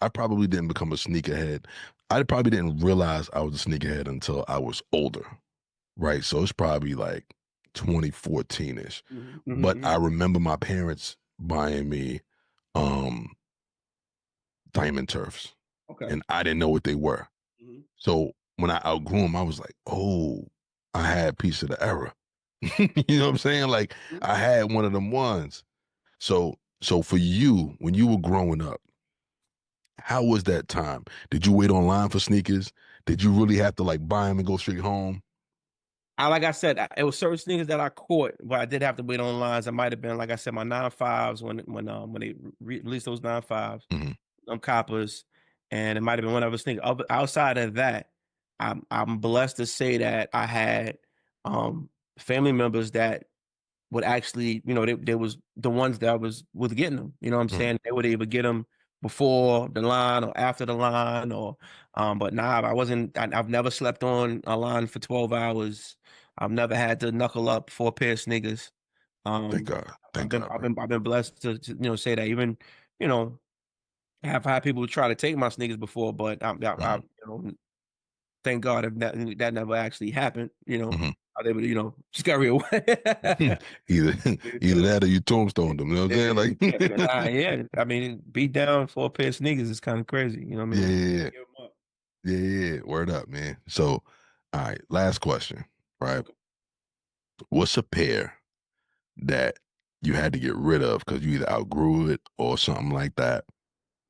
probably didn't become a sneakerhead. I probably didn't realize I was a sneakerhead until I was older. Right. So it's probably like 2014-ish. Mhm, But I mhm, remember my parents buying me um diamond turfs okay. and I didn't know what they were. Mhm, So when I outgrew them, I was like, oh, I had a piece of the era. You know what I'm saying? Like mhm. I had one of them ones. So for you, when you were growing up, how was that time? Did you wait online for sneakers? Did you really have to like buy them and go straight home? Like I said, it was certain sneakers that I caught, but I did have to wait on lines. It might have been, like I said, my 9.5s when they released those 9.5s, Hmm. coppers, and it might have been one other sneaker. Outside of that, I'm blessed to say that I had um family members that would actually, they was the ones that was getting them. You know what I'm Mm, saying? They would either get them before the line or after the line, or but nah, I wasn't. I've never slept on a line for 12 hours. I've never had to knuckle up for a pair of sneakers. thank Um, God. I've Thank been God, I've bro. been I've been blessed to say that. Even you know have had people try to take my sneakers before, but I Mhm, thank God if that never actually happened. mhm. I was able to scurry away. Either You either know, that or you tombstone them. You know what I'm saying? yeah, yeah, Like, yeah. I mean, beat down for a pair of sneakers is kind of crazy. You know what I yeah, mean? yeah, yeah, Give 'em up. yeah, yeah, yeah. Word up, man. So, all right, last question. Right, Okay. what's a pair that you had to get rid of because you either outgrew it or something like that,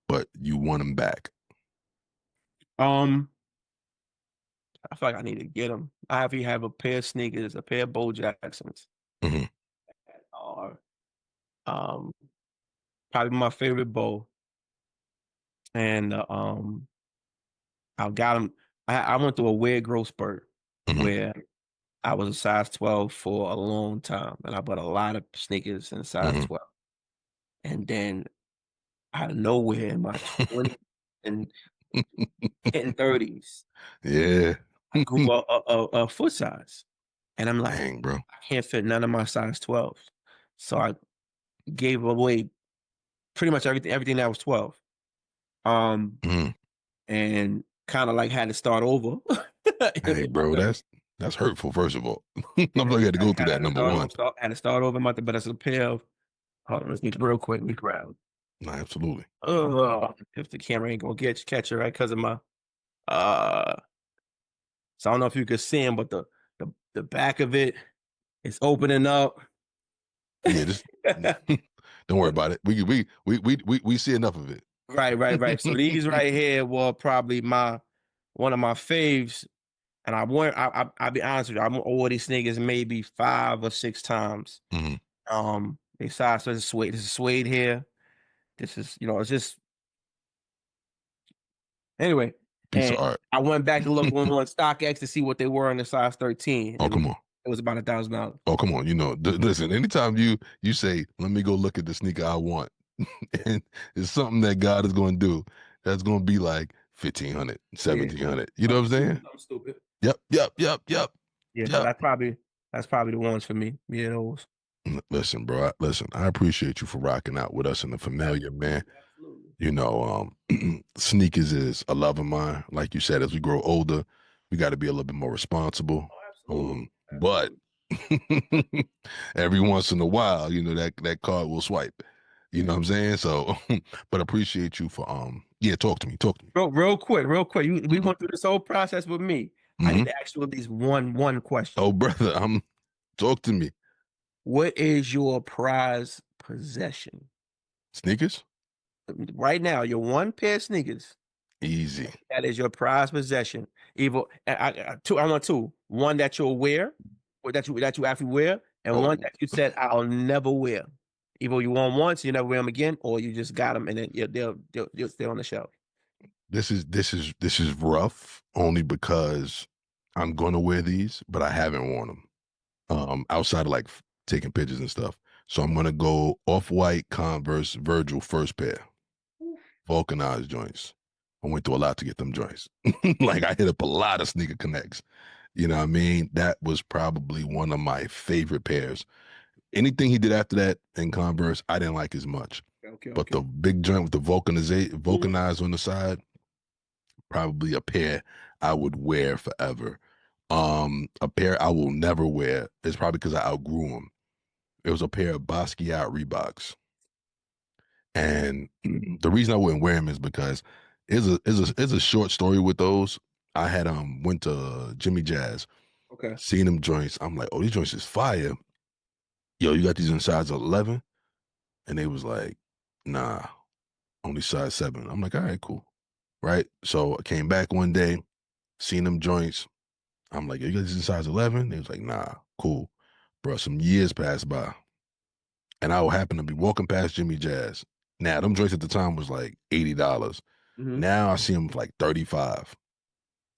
but you want them back? Um, I feel like I need to get them. I have a pair of sneakers, a pair of Bo Jacksons Hmm. that are um probably my favorite Bo, and I got them. I went through a weird growth spurt Hmm. where I was a size 12 for a long time, and I bought a lot of sneakers in size Hmm. 12. And then out of nowhere in my 20s and 30s, Yeah. I grew a foot size. And I'm like, Dang, bro. I can't fit none of my size 12s. So I gave away pretty much everything that was 12. Um, Mm. and kind of like had to start over. Hey, bro, that's hurtful. First of all, I'm Yeah, not had to I go through kind of that. had to Number start one. over. Had to start over. But that's a pair of. Hold on, let's get real quick. Let me grab. No, absolutely. Oh, if the camera ain't gonna catch it right because of my uh. So I don't know if you could see him, but the back of it is opening up. Yeah, just don't worry about it. We see enough of it. Right. So these right here were probably my one of my faves, and I'll be honest with you, I wore these sneakers maybe 5 or 6 times. Hmm. They size so this is suede. This is suede here. This is it's just anyway. Piece of And art. I went back to look on StockX to see what they were in the size 13, Oh, and come on. it was about $1,000. Oh, come on. Listen, anytime you say, let me go look at the sneaker I want, and it's something that God is going to do, that's going to be like 1,500, Yeah, 1,700. You know what I'm something stupid. saying? Something stupid. Yep, yep, yep, yep, Yeah, so yep. that's probably the ones for me. Yeah, those. Listen, bro. Listen, I appreciate you for rocking out with us in the Familia, man. Absolutely, absolutely. Sneakers is a love of mine. Like you said, as we grow older, we got to be a little bit more responsible. Oh, absolutely, But absolutely. every once in a while, that card will swipe. You Yeah. know what I'm saying? So, but appreciate you for yeah, talk to me, talk to me. Real quick. We Hmm. went through this whole process with me. I need Hmm. to ask you at least one question. Oh, brother, talk to me. What is your prized possession Sneakers, right now? Your one pair of sneakers easy. that is your prized possession. Either two. I want two. One that you'll wear, or that you actually wear, and one Oh, that you said I'll never wear. Either you won once, you never wear them again, or you just got them and then they'll stay on the shelf. this is rough only because I'm gonna wear these, but I haven't worn them. Outside of like taking pictures and stuff. So I'm gonna go off-white Converse Virgil first pair, vulcanized joints. I went through a lot to get them joints. Like I hit up a lot of sneaker connects. You know what I mean? That was probably one of my favorite pairs. Anything he did after that in Converse, I didn't like as much. But Okay. the big joint with the Mhm. vulcanized on the side, probably a pair I would wear forever. A pair I will never wear is probably because I outgrew them. It was a pair of Basquiat Reeboks. And the reason I wouldn't wear them is because it's a short story with those. I had went to Jimmy Jazz, Okay. seen them joints. I'm like, oh, these joints is fire. Yo, you got these in size 11? And they was like, nah, only size 7. I'm like, all right, cool. Right. So I came back one day, seen them joints. I'm like, yo, you got these in size 11? They was like, nah, cool. Bro, some years passed by. And I would happen to be walking past Jimmy Jazz. Now, them joints at the time was like $80. Hmm. Now I see them for like 35.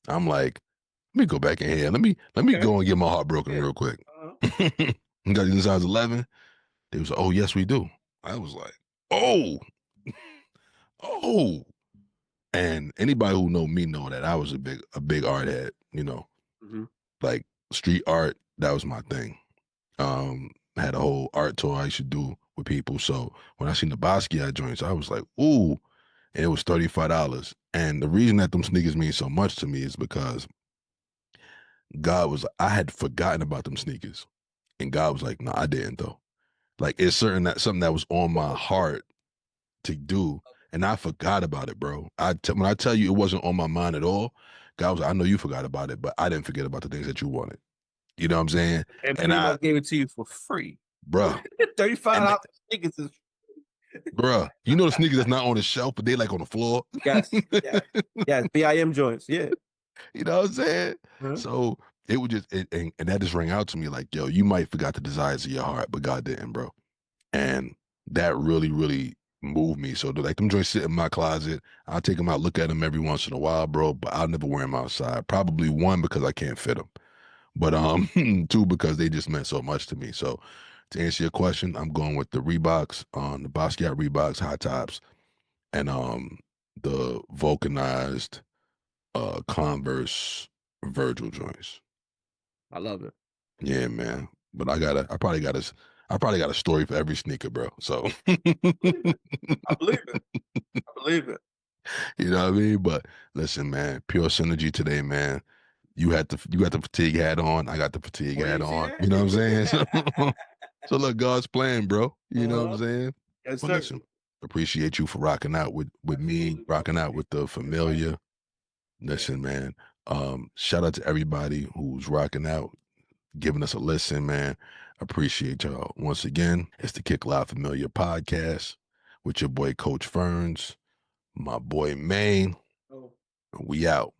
I'm like, me go back in here. Let me Okay. go and get my heart broken Yeah. real quick. Uh-huh. You got these size 11? They was like, oh yes, we do. I was like, oh, oh. And anybody who know me know that I was a big art head, Hmm. like street art, that was my thing. I had a whole art tour I used to do with people. So when I seen the Basquiat joints, I was like, ooh, and it was $35. And the reason that them sneakers mean so much to me is because I had forgotten about them sneakers. And God was like, no, I didn't though. Like it's something that was on my heart to do. And I forgot about it, bro. When I tell you it wasn't on my mind at all, God was like, I know you forgot about it, but I didn't forget about the things that you wanted. You know what I'm saying? And And Primo gave it to you for free. bruh, and $35 sneakers is bruh, the sneakers that's not on the shelf, but they like on the floor. yes, yes, yes. BIM joints, yeah. You know what I'm saying? Huh? So it would and that just rang out to me like, yo, you might forgot the desires of your heart, but God didn't, bro. And that really, really moved me. So like them joints sit in my closet. I'll take them out, look at them every once in a while, bro. But I'll never wear them outside. Probably one because I can't fit them, but two because they just meant so much to me. So to answer your question, I'm going with the Reeboks, the Basquiat Reeboks high tops, and the vulcanized Converse Virgil joints. I love it. Yeah, man. But I probably got a story for every sneaker, bro. So I believe it. I believe it. you know what I mean? But listen, man, pure synergy today, man. You got the fatigue hat on. I got the fatigue Oh, hat you see on. You know what I'm saying? that? So look, God's plan, bro. You know what I'm Uh-huh. saying? Yes, But sir. listen, appreciate you for rocking out with me, Absolutely, brother. rocking out with the Familia. Yeah. Listen, man. Shout out to everybody who's rocking out, giving us a listen, man. Appreciate y'all. Once again, it's the Kick Live Familiar podcast with your boy Coach Fernz, my boy Maine. Oh. We out.